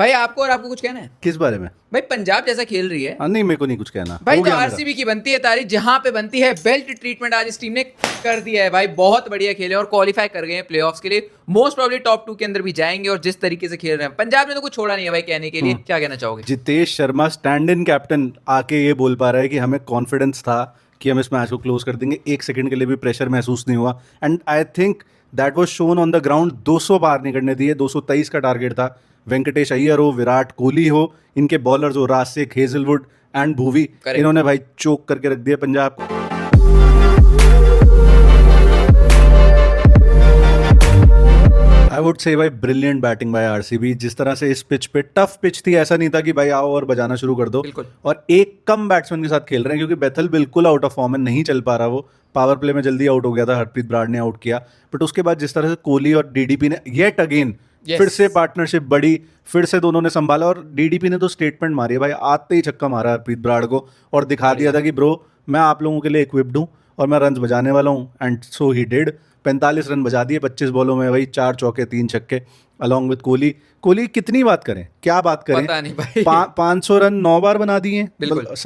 भाई आपको कुछ कहना है? किस बारे में? भाई पंजाब जैसा खेल रही है नहीं, मेरे को नहीं कुछ कहना भाई, हो तो गया मेरा। आरसीबी की बनती है तारीफ जहां पे बनती है। बेल्ट ट्रीटमेंट आज इस टीम ने कर दिया है भाई, बहुत बढ़िया खेले और क्वालिफाई कर गए हैं प्लेऑफ्स के लिए। मोस्ट प्रोबेबली टॉप 2 के अंदर भी जाएंगे और जिस तरीके से खेल रहे हैं पंजाब ने तो कुछ छोड़ा नहीं है भाई कहने के लिए। क्या कहना चाहोगे? Jitesh Sharma stand in captain आके ये बोल पा रहा है कि हमें कॉन्फिडेंस था कि हम इस मैच को क्लोज कर देंगे, एक सेकंड के लिए भी प्रेशर महसूस नहीं हुआ। And I think that was shown on the ground. 200 पार नहीं करने दिए, 223 का टारगेट था। वेंकटेश अय्यर हो, विराट कोहली हो, इनके बॉलर्स हो रासिक, हेजलवुड एंड भुवी, इन्होंने भाई चोक करके रख दिया पंजाब को। आई वुड से भाई ब्रिलियंट बैटिंग बाय आरसीबी। जिस तरह से इस पिच पे, टफ पिच थी, ऐसा नहीं था कि भाई आओ और बजाना शुरू कर दो। और एक कम बैट्समैन के साथ खेल रहे हैं क्योंकि बेथल बिल्कुल आउट ऑफ फॉर्म है, नहीं चल पा रहा। वो पावर प्ले में जल्दी आउट हो गया था, हरप्रीत ब्राड ने आउट किया। बट उसके बाद जिस तरह से कोहली और डीडीपी ने येट अगेन फिर से पार्टनरशिप बढ़ी, फिर से दोनों ने संभाला। और डीडीपी ने तो स्टेटमेंट मारी है भाई, आते ही छक्का मारा हरप्रीत ब्राड को और दिखा दिया था कि ब्रो मैं आप लोगों के लिए इक्विप्ड हूँ और मैं रन बजाने वाला हूँ। And so he did. 45 run बजा दिए 25 बॉलों में, वही 4 चौके 3 छक्के अलॉन्ग विद कोहली। कोहली कितनी बात करें, क्या बात करें, पता नहीं भाई। 500 रन 9 बार बना दिए,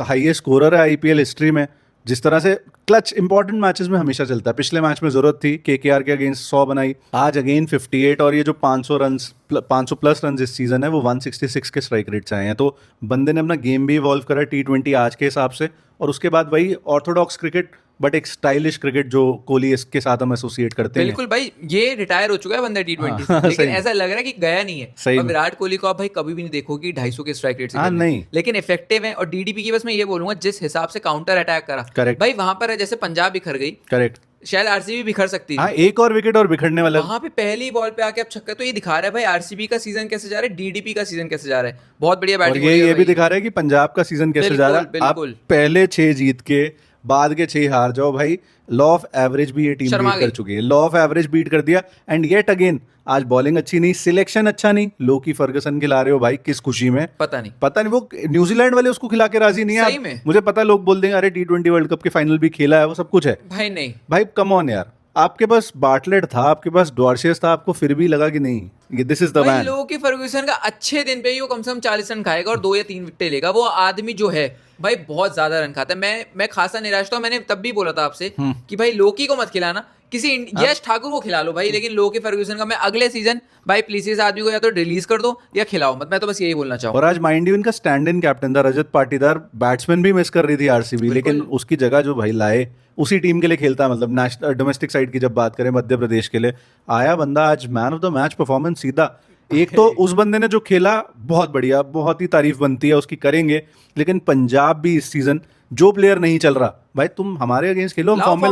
हाईएस्ट स्कोरर है आईपीएल हिस्ट्री में। जिस तरह से क्लच इंपॉर्टेंट मैचेस में हमेशा चलता है। पिछले मैच में जरूरत थी, केकेआर के अगेंस्ट 100 बनाई, आज अगेन 58। और ये जो 500 प्लस रन इस सीजन है वो 166 के स्ट्राइक रेट से आए हैं। तो बंदे ने अपना गेम भी इवॉल्व करा T20 आज के हिसाब से। और उसके बाद वही ऑर्थोडॉक्स क्रिकेट, बट एक स्टाइलिश क्रिकेट जो कोहली इसके साथ हम एसोसिएट करते हैं। बिल्कुल भाई, ये रिटायर हो चुका है बंदा T20 से, लेकिन ऐसा लग रहा है कि गया नहीं है। और विराट कोहली को आप भाई कभी भी नहीं देखोगे 250 के स्ट्राइक रेट से खेलने, नहीं, लेकिन इफेक्टिव है। और डीडीपी की बस मैं ये बोलूंगा जिस हिसाब से काउंटर अटैक करा भाई वहां पर, जैसे पंजाब बिखर गई, करेक्ट, शायद आरसीबी बिखर सकती है। एक और विकेट और बिखरने वाला वहां पे पहली बॉल पे आके अब छक्का। तो ये दिखा रहा है भाई आरसीबी का सीजन कैसे जा रहा है, डीडीपी का सीजन कैसे जा रहा है। बहुत बढ़िया बैटिंग। ये भी दिखा रहा है कि पंजाब का सीजन कैसे जा रहा है। आप पहले 6 जीत के बाद के 6 हार जाओ भाई। लॉ ऑफ एवरेज भी ये टीम बीट कर चुकी है, लॉ ऑफ एवरेज बीट कर दिया। एंड येट अगेन आज बॉलिंग अच्छी नहीं, सिलेक्शन अच्छा नहीं, लोकी फर्गसन खिला रहे हो भाई, किस खुशी में पता नहीं। वो न्यूजीलैंड वाले उसको खिला के राजी नहीं है। मुझे पता लोग बोल देंगे अरे T20 वर्ल्ड कप के फाइनल भी खेला है, वो सब कुछ है भाई। नहीं भाई, कम ऑन यार। आपके पास बार्टलेट था, आपके पास डॉर्शियस था, आपको फिर भी लगा कि नहीं this is the man. Loki Ferguson का अच्छे दिन पे ही वो कम से कम 40 रन खाएगा और 2 या 3 विकेट लेगा। वो आदमी जो है भाई बहुत ज्यादा रन खाता है। मैं खासा निराश था। मैंने तब भी बोला था आपसे कि भाई लोकी को मत खिलाना, किसी यश ठाकुर को खिला लो भाई। लेकिन लोकी फर्गुसन का मैं अगले सीजन भाई प्लीज इस आदमी को या तो रिलीज कर दो या खिलाओ मत। मैं तो बस यही बोलना चाहूँ। और आज माइंड यू इनका स्टैंड इन कैप्टन था रजत पाटीदार। बैट्समैन भी मिस कर रही थी आरसीबी, लेकिन उसकी जगह जो भाई लाए उसी टीम के लिए खेलता, मतलब नेशनल डोमेस्टिक साइड की जब बात करें मध्य प्रदेश के लिए आया बंदा, आज man of the match performance सीधा। एक तो उस बंदे ने जो खेला बहुत बढ़िया, बहुत ही तारीफ बनती है उसकी, करेंगे। लेकिन पंजाब भी इस सीजन जो प्लेयर नहीं चल रहा भाई, तुम हमारे अगेंस्ट खेलो, हम फॉर्म में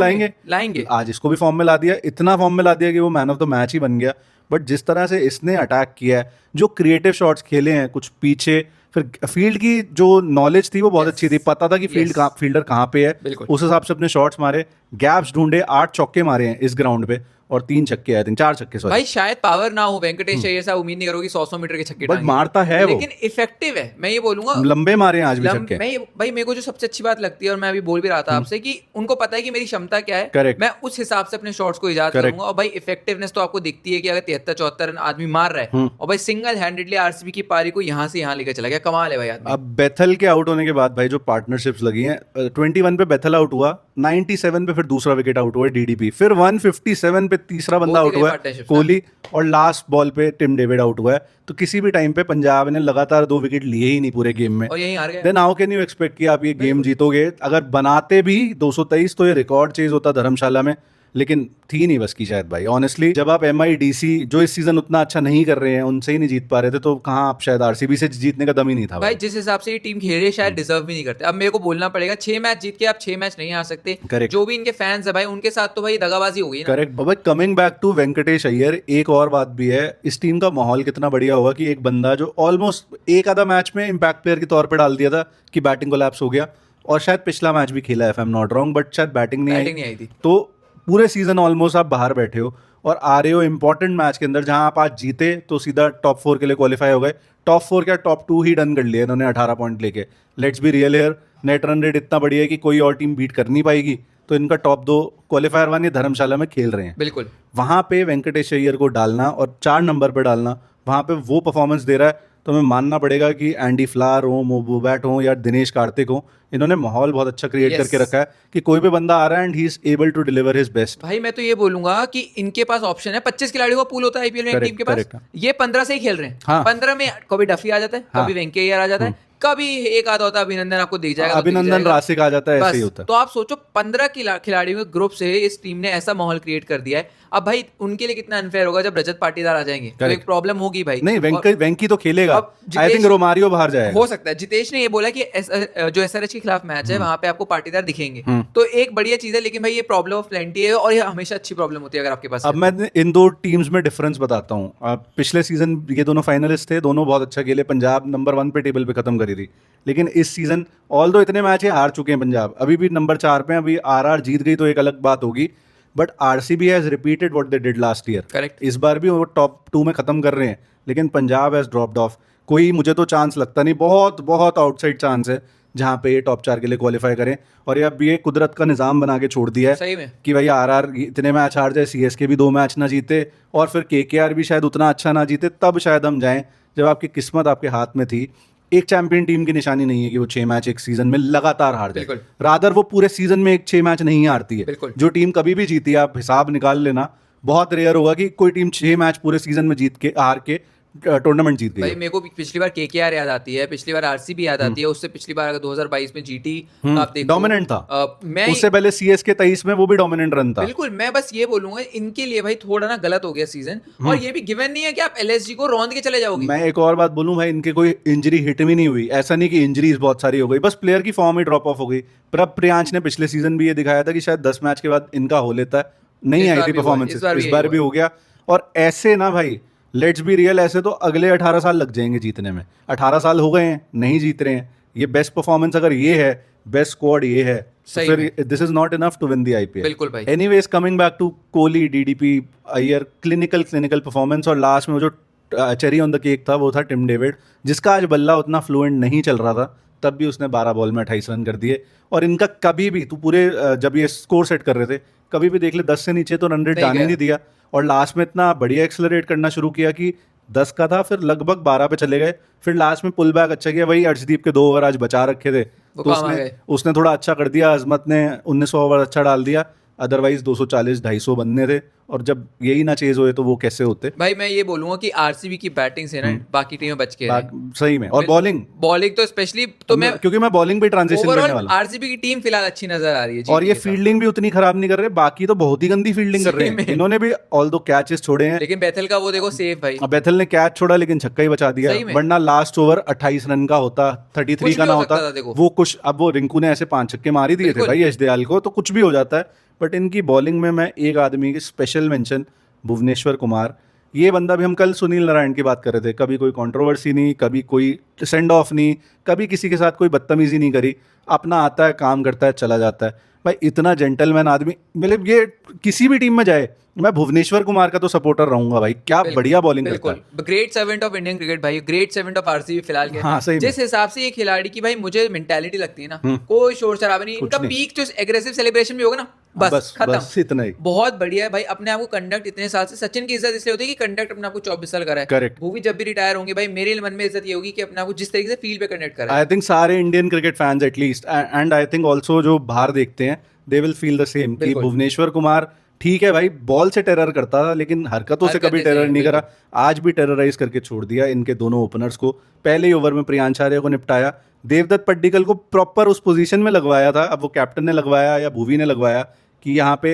लाएंगे। आज इसको भी फॉर्म में ला दिया, इतना फॉर्म में ला दिया कि वो मैन ऑफ द मैच ही बन गया। बट जिस तरह से इसने अटैक किया है, जो क्रिएटिव शॉट्स खेले हैं कुछ पीछे, फिर फील्ड की जो नॉलेज थी वो बहुत अच्छी थी। पता था कि फील्डर कहाँ पे है, उस हिसाब से अपने शॉट्स मारे, गैप्स ढूंढे, 8 चौके मारे हैं इस ग्राउंड पे और 3 छक्के आए थे, 4 छक्के सॉरी। भाई शायद पावर ना हो वेंकटेश अय्यर साहब, उम्मीद नहीं करोगी 100 मीटर के छक्के, बट मारता है वो, लेकिन इफेक्टिव है। मैं ये बोलूंगा लंबे मारे हैं आज भी छक्के। भाई मेरे को जो सबसे अच्छी बात लगती है, और मैं अभी बोल भी रहा था आपसे, कि उनको पता है कि मेरी क्षमता क्या है। Correct. मैं उस हिसाब से अपने शॉट्स को इजाद करूंगा। और भाई इफेक्टिवनेस तो आपको दिखती है कि अगर 73-74 रन आदमी मार रहा है और भाई सिंगल हैंडेडली आरसीबी की पारी को यहाँ से यहाँ लेकर चला गया, कमाल है भाई आदमी। अब बेथल के आउट होने के बाद भाई जो पार्टनरशिप्स लगी हैं, 21 पे बेथल आउट हुआ, 97 पे फिर दूसरा विकेट आउट हुआ डीडीपी, फिर 157 पे तीसरा बंदा आउट हुआ कोहली, और लास्ट बॉल पे टिम डेविड आउट हुआ है। तो किसी भी टाइम पे पंजाब ने लगातार 2 विकेट लिए ही नहीं पूरे गेम में, और यही हार गए। Then how can you expect कि आप ये गेम जीतोगे? अगर बनाते भी 223 तो ये रिकॉर्ड चेज होता धर्मशाला में, लेकिन थी नहीं बस की शायद भाई। ऑनेस्टली जब आप MIDC जो इस सीजन उतना अच्छा नहीं कर रहे हैं उनसे ही नहीं जीत पा रहे थे, तो कहाँ आप शायद आरसीबी से जीतने का दम ही नहीं था भाई। जिस हिसाब से ये टीम खेल रही है शायद डिजर्व भी नहीं करते। अब मेरे को बोलना पड़ेगा 6 मैच जीत के आप 6 मैच नहीं आ सकते। जो भी इनके फैंस है भाई, उनके साथ तो भाई दगाबाजी हो गई। Correct. But coming back to Venkatesh Iyer, एक और बात भी है, इस टीम का माहौल कितना बढ़िया होगा कि एक बंदा जो ऑलमोस्ट एक आधा मैच में इम्पैक्ट प्लेयर के तौर पर डाल दिया था कि बैटिंग कोलैप्स हो गया, और शायद पिछला मैच भी खेला है if I am not wrong, but शायद बैटिंग नहीं आई थी। तो पूरे सीजन ऑलमोस्ट आप बाहर बैठे हो और आ रहे हो इंपॉर्टेंट मैच के अंदर, जहां आप आज जीते तो सीधा टॉप 4 के लिए क्वालिफाई हो गए। टॉप 4 क्या टॉप 2 ही डन कर लिया इन्होंने 18 पॉइंट लेके। Let's be real here, net run rate इतना बढ़िया है कि कोई और टीम बीट कर नहीं पाएगी। तो इनका टॉप 2 क्वालिफायर 1 ये धर्मशाला में खेल रहे हैं। बिल्कुल, वहां पे वेंकटेश अय्यर को डालना और 4 नंबर पर डालना, वहां पे वो परफॉर्मेंस दे रहा है तो हमें मानना पड़ेगा कि एंडी फ्लावर हो, मोबोबैट हो या दिनेश कार्तिक हो, इन्होंने माहौल बहुत अच्छा क्रिएट Yes. करके रखा है कि कोई भी बंदा आ रहा है and he is able to deliver his best. भाई मैं तो ये बोलूंगा कि इनके पास ऑप्शन है, 25 खिलाड़ियों का पूल होता है आईपीएल में एक Correct, टीम के पास, correct. ये 15 से ही खेल रहे हैं। हाँ। 15 में कभी डफी आ जाता है, हाँ। कभी वेंकैया आ जाता है, कभी एक आधा होता है अभिनंदन, आपको दिख जाएगा तो दिख अभिनंदन जाएगा। रासिक आ जाता है, ऐसे ही बस, होता है। तो आप सोचो 15 खिलाड़ियों के ग्रुप से इस टीम ने ऐसा माहौल क्रिएट कर दिया है। अब भाई उनके लिए कितना अनफेयर होगा जब रजत पाटीदार आ जाएंगे, तो Correct. एक प्रॉब्लम होगी भाई। नहीं, और वेंकी तो खेलेगा। अब आई जितेश- थिंक रोमारियो बाहर जाएगा। हो सकता है। जितेश ने ये बोला कि जो एसआरएच के खिलाफ मैच है वहां पे आपको पाटीदार दिखेंगे, तो एक बढ़िया चीज है। लेकिन भाई ये प्रॉब्लम ऑफ प्लेंटी है और ये हमेशा अच्छी प्रॉब्लम होती है अगर आपके पास अब मैं इन दो टीम्स में डिफरेंस बताता हूँ। पिछले सीजन ये दोनों फाइनलिस्ट थे, दोनों बहुत अच्छा खेले, पंजाब नंबर 1 पे टेबल पे खत्म करी थी। लेकिन इस सीजन ऑल्दो इतने मैच हार चुके हैं पंजाब, अभी भी नंबर 4 पे, अभी आरआर जीत गई तो एक अलग बात होगी, but RCB has repeated what they did last year. Correct. इस बार भी वो टॉप 2 में खत्म कर रहे हैं, लेकिन पंजाब हैज ड्रॉप्ड ऑफ। कोई मुझे तो चांस लगता नहीं, बहुत बहुत आउटसाइड चांस है जहाँ पे ये टॉप 4 के लिए क्वालिफाई करें। और ये अब ये कुदरत का निज़ाम बना के छोड़ दिया है सही में कि भाई आरआर इतने मैच हार जाए, सीएसके भी 2 मैच ना जीते और फिर केकेआर भी शायद उतना अच्छा ना जीते, तब शायद हम जाएं। जब आपकी किस्मत आपके हाथ में थी, एक चैंपियन टीम की निशानी नहीं है कि वो 6 मैच एक सीजन में लगातार हार जाए। बिल्कुल। रादर वो पूरे सीजन में 6 मैच नहीं हारती है। बिल्कुल। जो टीम कभी भी जीती है, आप हिसाब निकाल लेना, बहुत रेयर होगा कि कोई टीम 6 मैच पूरे सीजन में जीत के हार के टूर्नामेंट जीत गई भाई है। मेरे को पिछली बार केकेआर याद आती है, पिछली बार आरसीबी याद आती है, उससे पिछली बार अगर 2022 में जीटी आप देखो डोमिनेंट था। मैं उससे पहले सीएसके 23 में वो भी डोमिनेंट रन था। बिल्कुल, मैं बस ये बोलूंगा इनके लिए भाई थोड़ा ना गलत हो गया सीजन, और ये भी गिवन नहीं है कि आप एलएसजी को रौंद के चले जाओगे। मैं एक और बात बोलूं भाई, इनके कोई इंजरी हिट भी नहीं हुई, ऐसा नहीं कि इंजरीज बहुत सारी हो गई, बस प्लेयर की फॉर्म ही ड्रॉप ऑफ हो गई। पर प्रियांश ने पिछले सीजन भी ये दिखाया था कि शायद 10 मैच के बाद इनका हो लेता है, नहीं इस आई बार थी भी हुआ, परफॉर्मेंस, इस बार भी इस बार यही भी हो गया। और ऐसे ना भाई, लेट्स बी रियल, ऐसे तो अगले 18 साल लग जाएंगे जीतने में। 18 साल हो गए हैं, नहीं जीत रहे हैं, ये बेस्ट परफॉर्मेंस अगर ये है, बेस्ट स्क्वाड ये है, तो सही फिर this is not enough to win the IPL. बिल्कुल भाई। Anyways, coming back to Kohli, DDP, Iyer, clinical performance, और लास्ट में वो जो चेरी ऑन द केक था वो था टिम डेविड, जिसका आज बल्ला उतना फ्लुएंट नहीं चल रहा था, तब भी उसने 12 बॉल में 28 रन कर दिए। और इनका कभी भी, तू पूरे जब ये स्कोर सेट कर रहे थे, कभी भी देख ले 10 से नीचे तो रन रेट नहीं जाने गया। नहीं दिया। और लास्ट में इतना बढ़िया एक्सेलरेट करना शुरू किया कि 10 का था, फिर लगभग 12 पे चले गए, फिर लास्ट में पुल बैक अच्छा किया। वही अर्शदीप के 2 ओवर आज बचा रखे थे, वो तो काम आ गए। उसने थोड़ा अच्छा कर दिया। अजमत ने 19 ओवर अच्छा डाल दिया, अदरवाइज 240-250 बनने थे, और जब यही ना चेज हुए तो वो कैसे होते भाई मैं ये बोलूंगा कि आरसीबी की बैटिंग से ना बाकी टीमें बच के रहीं। सही में। और बॉलिंग बॉलिंग तो स्पेशली, तो मैं क्योंकि मैं बॉलिंग पे ट्रांजिशन करने ओवरऑल वाला हूं। आरसीबी की टीम फिलहाल अच्छी नजर आ रही है और ये जीटी के साथ। फील्डिंग भी उतनी खराब नहीं कर रहे, बाकी तो बहुत ही गंदी फील्डिंग कर रहे सही हैं। में। इन्होंने भी ऑल दो कैचेस छोड़े हैं। लेकिन बेथल का वो देखो सेव भाई, अब बेथल ने कैच छोड़ा लेकिन छक्का ही बचा दिया, सही में। वरना लास्ट ओवर 28 रन का होता, 33 कुछ का भी ना हो होता, सकता था, देखो। वो कुछ, अब वो रिंकू ने ऐसे 5 छक्के मार ही दिए थे बिल्कुल। भाई यशदयाल को, तो कुछ भी हो जाता है। बट इनकी बॉलिंग में मैं एक आदमी की स्पेशल मेंशन, भुवनेश्वर कुमार। ये बंदा भी, हम कल सुनील नारायण की बात कर रहे थे, कभी कोई कंट्रोवर्सी नहीं, कभी कोई सेंड ऑफ नहीं, कभी किसी के साथ कोई बदतमीजी नहीं करी, अपना आता है, काम करता है, चला जाता है। भाई इतना जेंटलमैन आदमी, मतलब ये किसी भी टीम में जाए, मैं भुवनेश्वर कुमार का तो सपोर्टर रहूंगा भाई, क्या बढ़िया बॉलिंग करता है। बिल्कुल, great servant of Indian cricket भाई, ग्रेट सर्वेंट ऑफ आरसीबी फिलहाल के। हाँ, सही में। जिस हिसाब से ये खिलाड़ी की भाई मुझे मेंटालिटी लगती है ना, कोई शोर शराबा नहीं, इनका नहीं। पीक जो एग्रेसिव सेलिब्रेशन भी होगा ना, बस खत्म, बस इतना ही। बहुत बढ़िया है भाई। अपने आप को कंडक्ट इतने साल से, सचिन की इज्जत इसलिए होती है कि कंडक्ट अपने आप को 24 साल करा है। Correct. वो भी जब भी रिटायर होंगे भाई, मेरे मन में इज्जत ये होगी कि अपने आप को जिस तरीके से फील्ड पे कंडक्ट करा है। आई थिंक सारे Indian cricket fans at least, and I think also जो बाहर देखते हैं, they will feel the same कि बिल्कुल। भुवनेश्वर कुमार ठीक है भाई, बॉल से टेरर करता था लेकिन हरकतों से कभी हरकतें टेरर से, नहीं करा। आज भी टेरराइज करके छोड़ दिया इनके दोनों ओपनर्स को। पहले ही ओवर में प्रियांश आर्य को निपटाया, देवदत्त पड्डीकल को प्रॉपर उस पोजीशन में लगवाया था। अब वो कैप्टन ने लगवाया या भुवी ने लगवाया कि यहाँ पे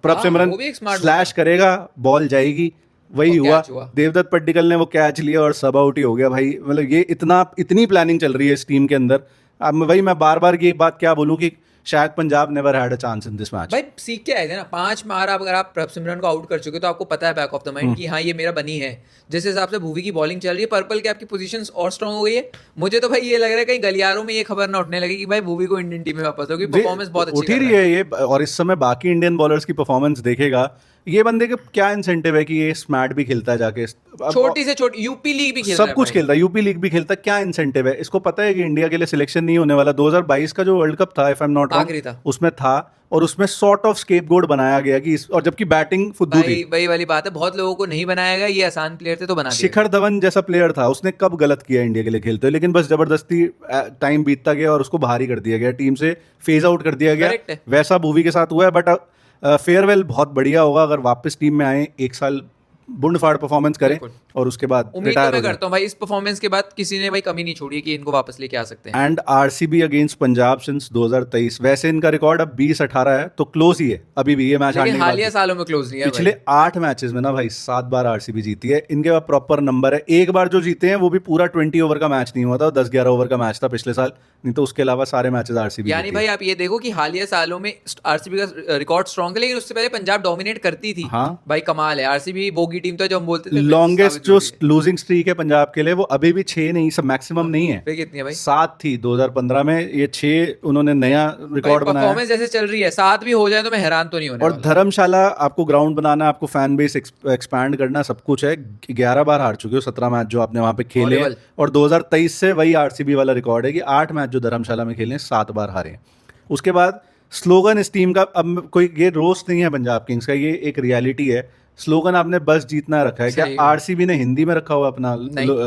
प्रभ सिमरन वो भी एक smart स्लैश करेगा, बॉल जाएगी, वही और हुआ। catch हुआ। देवदत्त पड्डीकल ने वो कैच लिया और सब आउट ही हो गया भाई। मतलब ये इतनी प्लानिंग चल रही है इस टीम के अंदर। अब वही मैं बार बार ये बात क्या बोलूँ कि शायद Punjab never had a chance in this match. भाई सीख के आए थे ना, 5 मार अगर आप प्रभ सिमरन को आउट कर चुके तो आपको पता है बैक ऑफ द माइंड कि हाँ ये मेरा बनी है। जिस हिसाब से भूवी की बॉलिंग चल रही है, पर्पल की आपकी पोजीशंस और स्ट्रांग हो गई है। मुझे तो भाई ये लग रहा है कहीं गलियारों में ये खबर ना उठने लगी कि भाई भूवी को इंडियन टीम में वापस होगी, परफॉर्मेंस बहुत अच्छी उठ ही कर रही रहा है। है ये। और इस समय बाकी इंडियन बॉलर्स की परफॉर्मेंस देखेगा, ये बंदे के क्या इंसेंटिव है कि ये स्मैट भी खेलता है जाके, छोटी से छोटी यूपी लीग भी खेल रहा सब है कुछ भाई। खेलता है, यूपी लीग भी खेलता है। क्या इंसेंटिव है इसको? पता है कि इंडिया के लिए सिलेक्शन नहीं होने वाला। 2022 का जो वर्ल्ड कप था, इफ आई एम नॉट रहा आखिरी था। उसमें था, और उसमें सॉर्ट ऑफ स्केपगोट बनाया गया कि और जबकि बैटिंग फुद्दू थी। वही वाली बात है, बहुत लोगों को नहीं बनाया गया, ये आसान प्लेयर थे तो बना दिया। शिखर धवन जैसा प्लेयर था, उसने कब गलत किया इंडिया के लिए खेलते हुए, लेकिन बस जबरदस्ती टाइम बीतता गया और उसको बाहर ही कर दिया गया, टीम से फेज आउट कर दिया गया। Correct है। वैसा भुवी के साथ हुआ है, बट फेयरवेल बहुत बढ़िया होगा अगर वापस टीम में आए, एक साल बुंडफाड़ परफॉर्मेंस करें बिल्कुल। और उसके बाद उम्मीद तो रिटायर मैं हो जाए। करता हूँ भाई, इस परफॉर्मेंस के बाद किसी ने भाई कमी नहीं छोड़ी है कि इनको वापस लेके आ सकते हैं। And RCB against Punjab since 2023, वैसे इनका रिकॉर्ड अब 20-18 है, तो क्लोज ही है अभी भी ये मैच हारने लेकिन के हालिया बाद। सालों में क्लोज नहीं है पिछले भाई। 8 मैचेस में ना भाई 7 बार आरसीबी जीती है, इनके पास प्रॉपर नंबर है। एक बार जो जीते हैं वो भी पूरा 20 ओवर का मैच नहीं हुआ था, 10-11 ओवर का मैच था पिछले साल, नहीं तो उसके अलावा सारे मैचेस आरसीबी यानी भाई आप ये देखो कि हालिया सालों में आरसीबी का रिकॉर्ड स्ट्रॉन्ग है, लेकिन उससे पहले पंजाब डोमिनेट करती थी। हाँ। भाई कमाल है, आरसीबी बोगी टीम तो जो हम बोलते थे, लॉन्गेस्ट साबित जो हो गई है। लूजिंग स्ट्रीक है पंजाब के लिए वो अभी भी 6 नहीं, सब मैक्सिमम नहीं है, फिर कितनी है भाई? 7 थी 2015 में, ये 6 उन्होंने नया रिकॉर्ड बनाया। परफॉर्मेंस जैसे चल रही है, 7 भी हो जाए तो मैं हैरान तो नहीं होने और वाला। धर्मशाला आपको ग्राउंड बनाना, आपको फैन बेस एक्सपैंड करना, सब कुछ है। 11 बार हार चुके हो 17 मैच जो आपने वहां पे खेले हैं, Horrible। और 2023 से वही आरसीबी वाला रिकॉर्ड है कि 8 मैच जो धर्मशाला में खेले 7 बार हारे हैं। उसके बाद स्लोगन इस टीम का, अब कोई ये रोस्ट नहीं है पंजाब किंग्स का, ये एक रियलिटी है। स्लोगन आपने बस जीतना रखा है क्या? सही। आरसीबी ने हिंदी में रखा हुआ अपना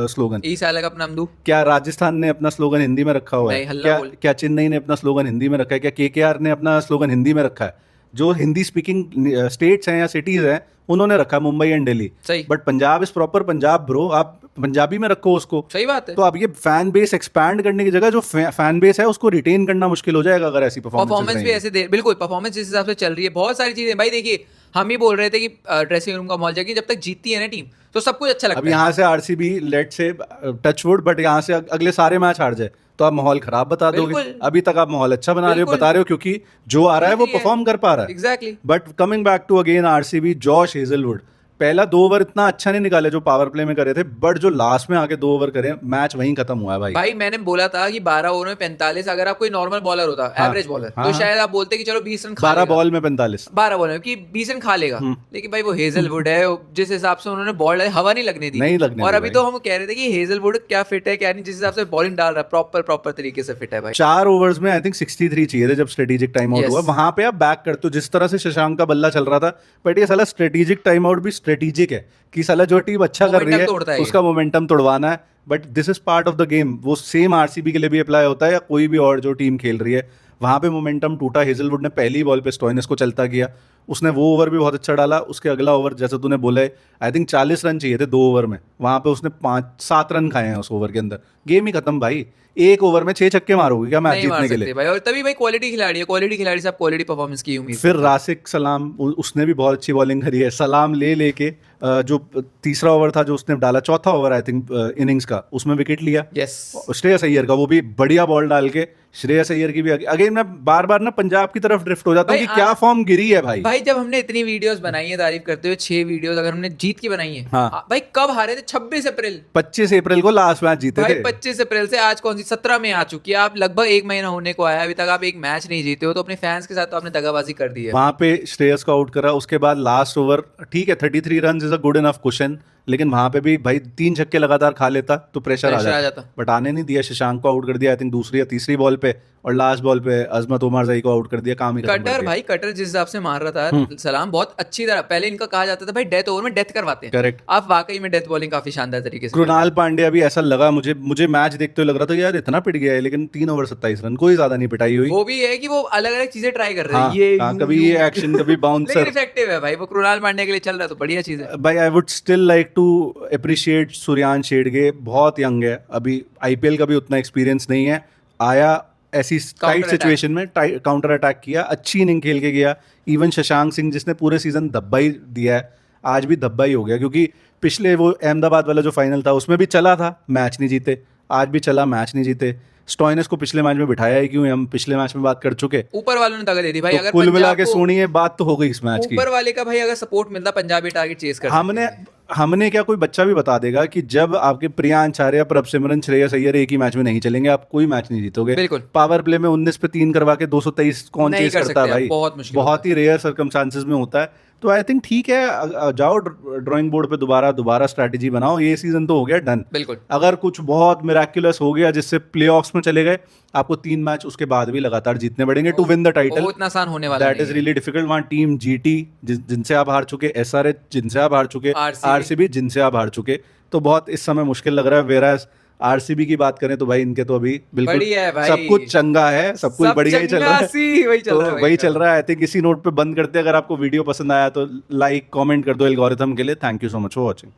स्लोगन? ई साल का अपना नमदू। क्या राजस्थान ने अपना स्लोगन हिंदी में रखा हुआ है? नहीं, हल्ला क्या बोल। क्या चेन्नई ने अपना स्लोगन हिंदी में रखा है? क्या केकेआर ने अपना स्लोगन हिंदी में रखा है? जो हिंदी स्पीकिंग स्टेट्स हैं या सिटीज हैं उन्होंने रखा है, मुंबई एंड दिल्ली। सही। But Punjab is proper Punjab bro, आप पंजाबी में रखो उसको। सही बात है। तो अब ये फैन बेस एक्सपैंड करने की जगह जो फैन बेस है उसको रिटेन करना मुश्किल हो जाएगा अगर ऐसी परफॉर्मेंस भी ऐसे दे, बिल्कुल परफॉर्मेंस जिस हिसाब से चल रही है, बहुत सारी चीजें भाई देखिए, हम ही बोल रहे थे कि ड्रेसिंग रूम का माहौल जाएगी, जब तक जीतती है ना टीम तो सब कुछ अच्छा लगता अब है। यहाँ से आरसीबी लेट से टचवुड, बट यहाँ से अगले सारे मैच हार जाए तो आप माहौल खराब बता दोगे। बिल्कुल। अभी तक आप माहौल अच्छा बना रहे हो, बिल्कुल। बता रहे हो, क्योंकि जो आ रहा है वो बिल्कुल है। परफॉर्म कर पा रहा है। Exactly. But coming back to again RCB, Josh Hazlewood पहला 2 ओवर इतना अच्छा नहीं निकाले जो पावर प्ले में करे थे, बट जो लास्ट में आके 2 ओवर करे, मैच वहीं खत्म हुआ है भाई। भाई मैंने बोला था कि 12 ओवर में 45, अगर आप कोई नॉर्मल बॉलर होता, हाँ, एवरेज बॉलर, हाँ, तो हाँ। शायद आप बोलते कि चलो 20 रन खा 12 लेगा। बॉल में 45। 12 बॉल में कि 20 रन खा लेगा, लेकिन भाई वो हेजलवुड है, जिस हिसाब से उन्होंने बॉल हवा नहीं लगने दी। नहीं लगने और दी अभी भाई। तो हम कह रहे थे कि हेजलवुड क्या फिट है क्या नहीं, जिस हिसाब से बॉलिंग डाल रहा है प्रॉपर तरीके से फिट है भाई। 4 ओवर्स में आई थिंक 63 चाहिए थे जब स्ट्रेटेजिक टाइम आउट Yes। हुआ, वहां पे आप बैक करते हो जिस तरह से शशांक का बल्ला चल रहा था। बट ये साला स्ट्रेटेजिक टाइम आउट भी स्ट्रेटेजिक है कि साला जो टीम अच्छा कर रही Momentum तोड़ता है है उसका मोमेंटम तोड़वाना है। But this is part of the game, वो सेम आरसीबी के लिए भी अप्लाई होता है या कोई भी और जो टीम खेल रही है। वहां पे मोमेंटम टूटा, हेजलवुड ने पहली बॉल पे स्टोइनिस को चलता किया, उसने वो ओवर भी बहुत अच्छा डाला। उसके अगला ओवर जैसे तूने बोला है, आई थिंक 40 रन चाहिए थे 2 ओवर में, वहां पे उसने 5-7 रन खाए हैं उस ओवर के अंदर। गेम ही खत्म भाई, एक ओवर में 6 छक्के मारोगे क्या मैच नहीं मार जीतने के सकते लिए? भाई, और तभी भाई क्वालिटी खिलाड़ी है, क्वालिटी खिलाड़ी से आप क्वालिटी परफॉर्मेंस की उम्मीद। फिर रासिक सलाम, उसने भी बहुत अच्छी बॉलिंग करी है। सलाम ले लेके जो तीसरा ओवर था जो उसने डाला, चौथा ओवर आई थिंक इनिंग्स का, उसमें विकेट लिया यस। श्रेयस अय्यर का, वो भी बढ़िया बॉल डाल के। श्रेयस अय्यर की भी अगेन मैं बार बार ना पंजाब की तरफ ड्रिफ्ट हो जाता हूँ भाई कि क्या फॉर्म गिरी है भाई। भाई जब हमने इतनी वीडियोस बनाई है तारीफ करते हुए, 6 वीडियोस अगर हमने जीत की बनाई है, हाँ। भाई कब हारे थे? 26 अप्रैल 25 अप्रैल को लास्ट मैच जीते भाई थे। 25 अप्रैल से आज कौन सी 17 में आ चुकी है, आप लगभग 1 महीना होने को आया, अभी तक आप एक मैच नहीं जीते हो, तो अपने फैंस के साथ तो आपने दगाबाजी कर दी है। वहां पे श्रेयस को आउट करा, उसके बाद लास्ट ओवर ठीक है 33 run is a good enough question, लेकिन वहां पे भी भाई 3 छक्के लगातार खा लेता तो प्रेशर आ जाता। बट आने नहीं दिया, शशांक को आउट कर दिया आई थिंक दूसरी या तीसरी बॉल पे, और लास्ट बॉल पे अजमत उमरज़ई को आउट कर दिया, काम ही खत्म कर कटर दिया। भाई, कटर जिस हिसाब से मार रहा था सलाम, बहुत अच्छी तरह। पहले इनका कहा जाता था भाई डेथ ओवर में डेथ करवाते हैं, करेक्ट। आप वाकई में डेथ बॉलिंग काफी शानदार तरीके से। कृणाल पांड्या भी ऐसा लगा मुझे मैच देखते हुए लग रहा था कि यार इतना पिट गया है, लेकिन 3 ओवर 27 रन, कोई ज्यादा नहीं पिटाई हुई। वो भी है कि वो अलग अलग चीजें ट्राई कर रहे हैं, हाँ, ये हाँ, कभी ये एक्शन कभी लेकिन बाउंसर। इफेक्टिव है भाई, वो कृणाल पांड्या के लिए चल रहा है तो बढ़िया चीज है भाई I would still like to appreciate Suryan Shedge, बहुत यंग है अभी, आईपीएल का भी उतना एक्सपीरियंस नहीं है, आया ऐसी टाइट सिचुएशन में काउंटर अटैक किया, अच्छी इनिंग खेल के गया। इवन शशांक सिंह जिसने पूरे सीजन धब्बा ही दिया है, आज भी धब्बा ही हो गया, क्योंकि पिछले वो अहमदाबाद वाला जो फाइनल था उसमें भी चला था, मैच नहीं जीते, आज भी चला, मैच नहीं जीते। स्टोइनिस को पिछले मैच में बिठाया ही क्यों, हम पिछले मैच में बात कर चुके। ऊपर वालों ने दगा दे दी भाई, तो अगर कुल मिला पंजाब के को सुनिए बात तो हो गई इस मैच की। ऊपर वाले का भाई अगर सपोर्ट मिलता, पंजाबी टारगेट चेस कर हमने हमने क्या, कोई बच्चा भी बता देगा कि जब आपके प्रियांश आर्या, प्रभसिमरन, श्रेयस अय्यर एक ही मैच में नहीं चलेंगे, आप कोई मैच नहीं जीतोगे। बिल्कुल। पावर प्ले में 19 पे 3 करवा के 223 कौन नहीं चेस कर करता है सकते भाई? आप, बहुत मुश्किल बहुत ही रेयर सर्कमस्टांसेस में होता है। तो आई थिंक ठीक है, जाओ ड्राइंग बोर्ड पे दोबारा स्ट्रैटेजी बनाओ। ये सीजन तो हो गया डन। बिल्कुल। अगर कुछ बहुत मिराक्युलस हो गया जिससे प्लेऑफ्स में चले गए, आपको 3 मैच उसके बाद भी लगातार जीतने पड़ेंगे टू विन द टाइटल। वो इतना आसान होने वाला दैट इज रियली डिफिकल्ट। वहाँ टीम जीटी जिनसे आप हार चुके, एसआरएच जिनसे आप हार चुके, आरसीबी जिनसे आप हार चुके, तो बहुत इस समय मुश्किल लग रहा है। वेराज आरसीबी की बात करें तो भाई इनके तो अभी बिल्कुल बढ़िया है भाई। सब कुछ चंगा है, सब कुछ बढ़िया ही चल रहा है। वही चल तो रहा है वही चल रहा है। आई थिंक इसी नोट पे बंद करते हैं। अगर आपको वीडियो पसंद आया तो लाइक कमेंट कर दो एल्गोरिथम के लिए। Thank you so much for watching.